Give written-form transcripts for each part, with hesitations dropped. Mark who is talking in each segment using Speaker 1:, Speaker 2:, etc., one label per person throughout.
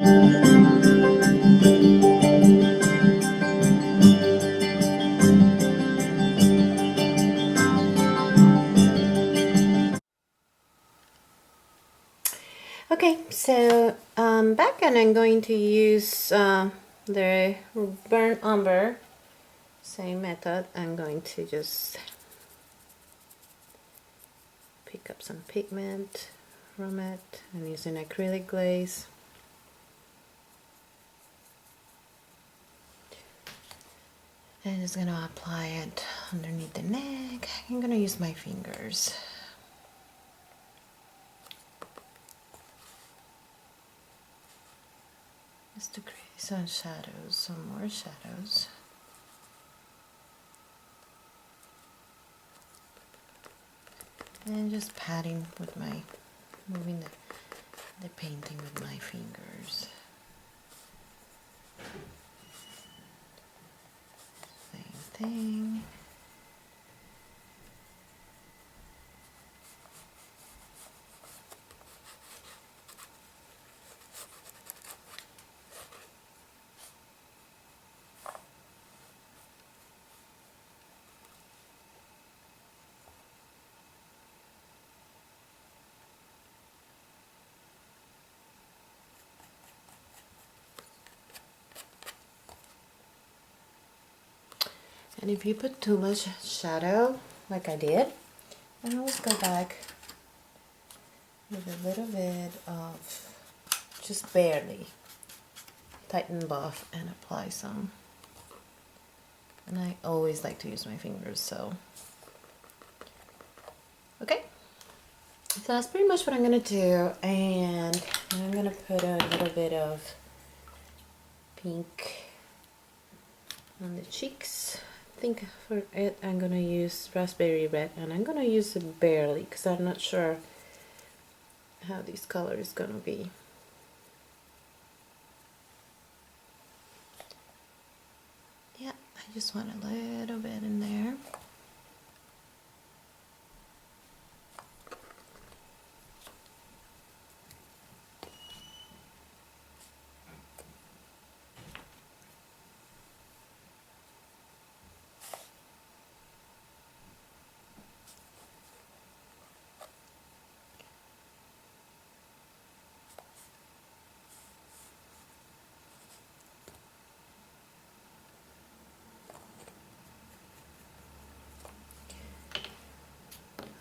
Speaker 1: Okay, so back, and I'm going to use the burnt umber, same method. I'm going to just pick up some pigment from it. I'm using acrylic glaze. And just gonna apply it underneath the neck. I'm gonna use my fingers. Just to create some shadows, some more shadows. And just patting with my, moving the painting with my fingers. Same thing. And if you put too much shadow, like I did, then always go back with a little bit of, just barely, tighten buff and apply some. And I always like to use my fingers, so. Okay, so that's pretty much what I'm gonna do, and I'm gonna put a little bit of pink on the cheeks. I think for it I'm gonna use raspberry red, and I'm gonna use it barely because I'm not sure how this color is gonna be. Yeah, I just want a little bit in there.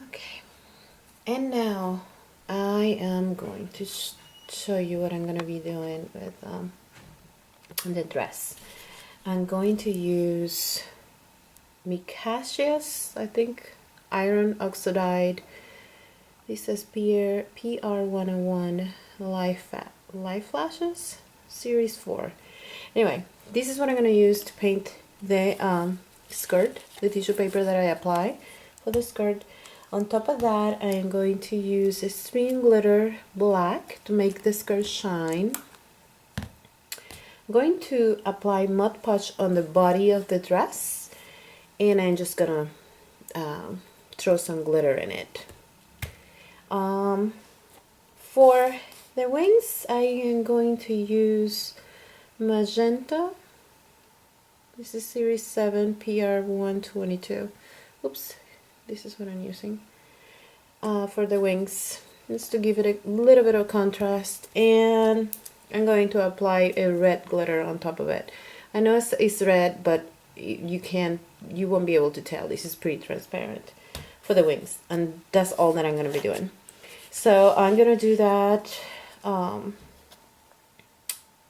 Speaker 1: Okay, and now I am going to show you what I'm going to be doing with the dress. I'm going to use Micasius, I think, iron oxide. This says PR101 Life Flashes Series 4. Anyway, this is what I'm going to use to paint the skirt, the tissue paper that I apply for the skirt. On top of that, I am going to use Extreme Glitter Black to make the skirt shine. I'm going to apply Mod Podge on the body of the dress, and I'm just gonna throw some glitter in it. For the wings, I am going to use Magenta. This is Series 7 PR122. Oops, this is what I'm using for the wings, just to give it a little bit of contrast. And I'm going to apply a red glitter on top of it. I know it's red, but you won't be able to tell. This is pretty transparent for the wings, and that's all that I'm going to be doing. So I'm going to do that on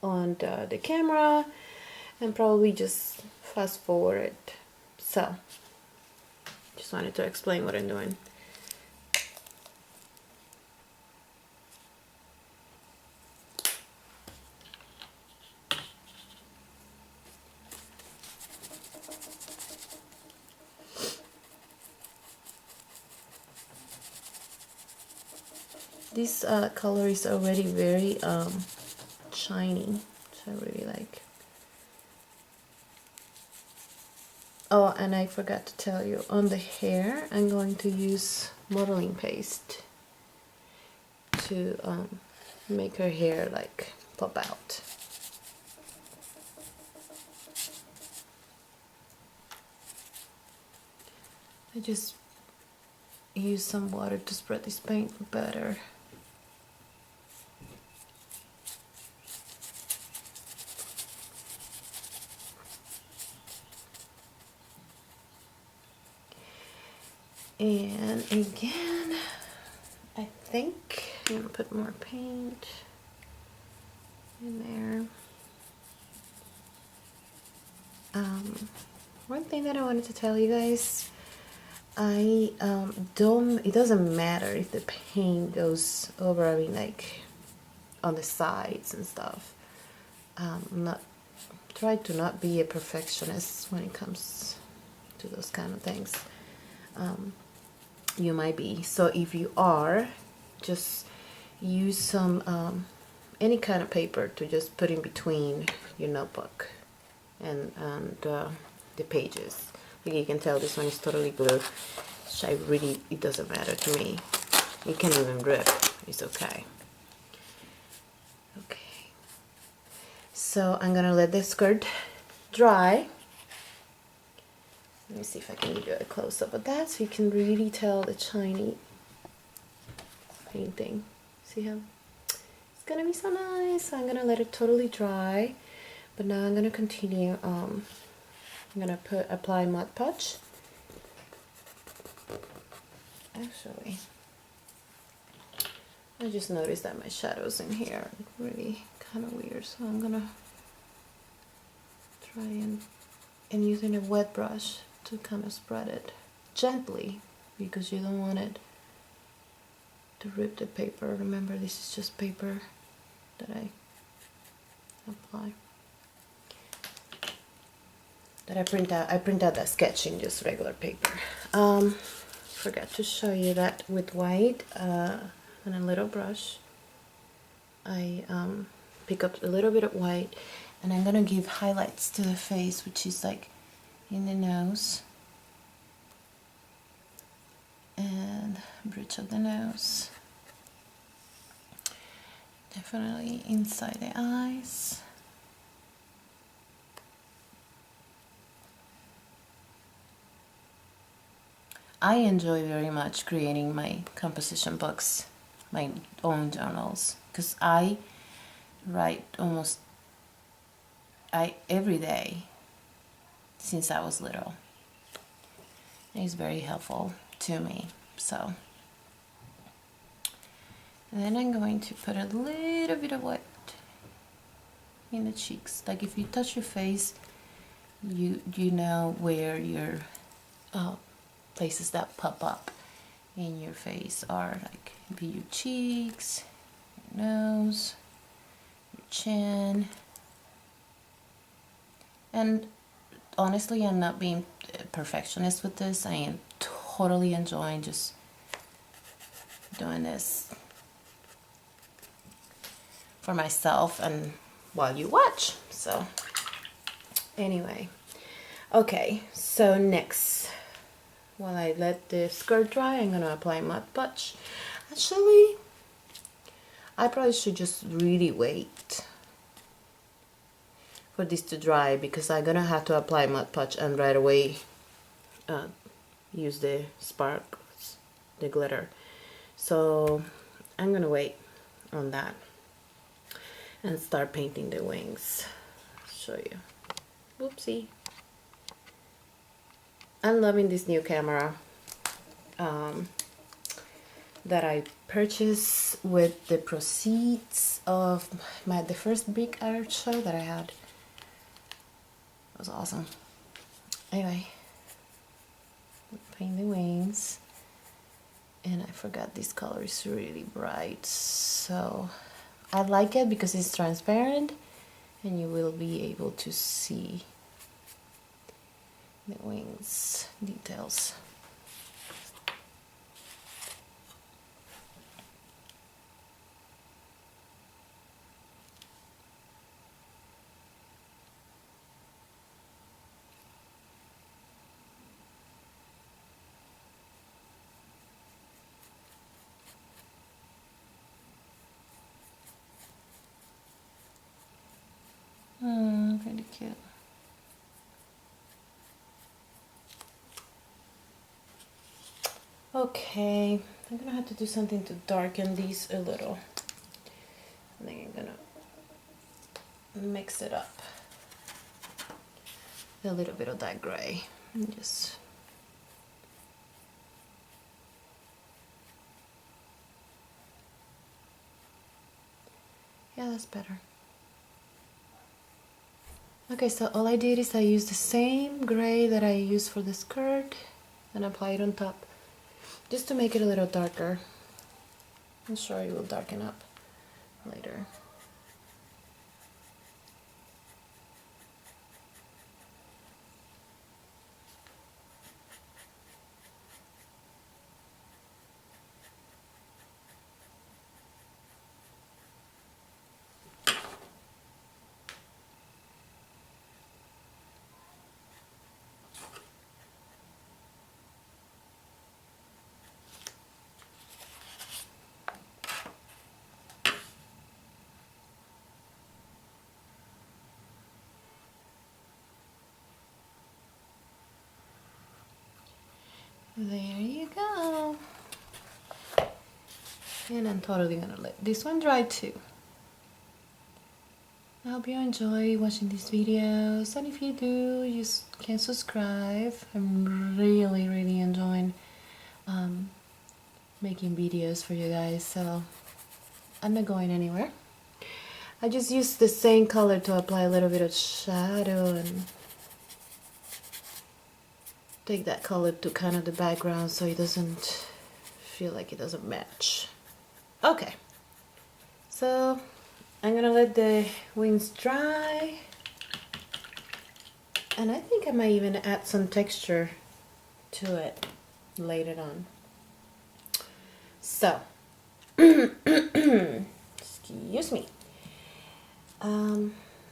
Speaker 1: the camera, and probably just fast forward it. So just wanted to explain what I'm doing. This color is already very shiny, which I really like. Oh, and I forgot to tell you, on the hair, I'm going to use modeling paste to make her hair like pop out. I just use some water to spread this paint better. And again, I think I'm gonna put more paint in there. One thing that I wanted to tell you guys, it doesn't matter if the paint goes over, I mean, like on the sides and stuff. Try to not be a perfectionist when it comes to those kind of things. You might be, so if you are, just use some any kind of paper to just put in between your notebook and the pages. Like you can tell this one is totally glued. So it doesn't matter to me. It can even rip, it's okay. Okay, so I'm gonna let the skirt dry. Let me see if I can give you a close-up of that so you can really tell the shiny painting. See how it's gonna be so nice. So I'm gonna let it totally dry, but now I'm gonna continue. I'm gonna apply Mod Podge. Actually, I just noticed that my shadows in here are really kind of weird, so I'm gonna try and using a wet brush to kind of spread it gently, because you don't want it to rip the paper. Remember, this is just paper that I apply, that I print out. I print out that sketch in just regular paper. Forgot to show you that with white and a little brush, I pick up a little bit of white, and I'm gonna give highlights to the face, which is like in the nose and bridge of the nose, definitely inside the eyes. I enjoy very much creating my composition books, my own journals, because I write almost every day since I was little. It's very helpful to me. So, and then I'm going to put a little bit of white in the cheeks. Like if you touch your face, you know where your places that pop up in your face are, like your cheeks, your nose, your chin. And honestly, I'm not being a perfectionist with this. I am totally enjoying just doing this for myself and while you watch. So anyway, okay, so next, while I let the skirt dry, I'm gonna apply Mod Podge. Actually, I probably should just really wait for this to dry, because I'm gonna have to apply Mod Podge and right away use the sparkles, the glitter. So I'm gonna wait on that and start painting the wings. I'll show you. Whoopsie. I'm loving this new camera that I purchased with the proceeds of the first big art show that I had. It was awesome. Anyway, paint the wings, and I forgot this color is really bright, so I like it because it's transparent and you will be able to see the wings details. Cute. Okay, I'm gonna have to do something to darken these a little. I think I'm gonna mix it up. A little bit of that gray. And just yeah, that's better. Okay, so all I did is I used the same gray that I used for the skirt and apply it on top just to make it a little darker. I'm sure it will darken up later. There you go. And I'm totally gonna let this one dry too. I hope you enjoy watching these videos, and if you do, you can subscribe. I'm really enjoying making videos for you guys, so I'm not going anywhere. I just used the same color to apply a little bit of shadow and take that color to kind of the background so it doesn't feel like it doesn't match. Okay, so I'm gonna let the wings dry, and I think I might even add some texture to it later on. So excuse me.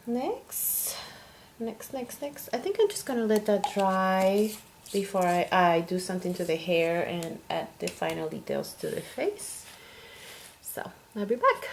Speaker 1: Next, I think I'm just gonna let that dry before I do something to the hair and add the final details to the face. So I'll be back.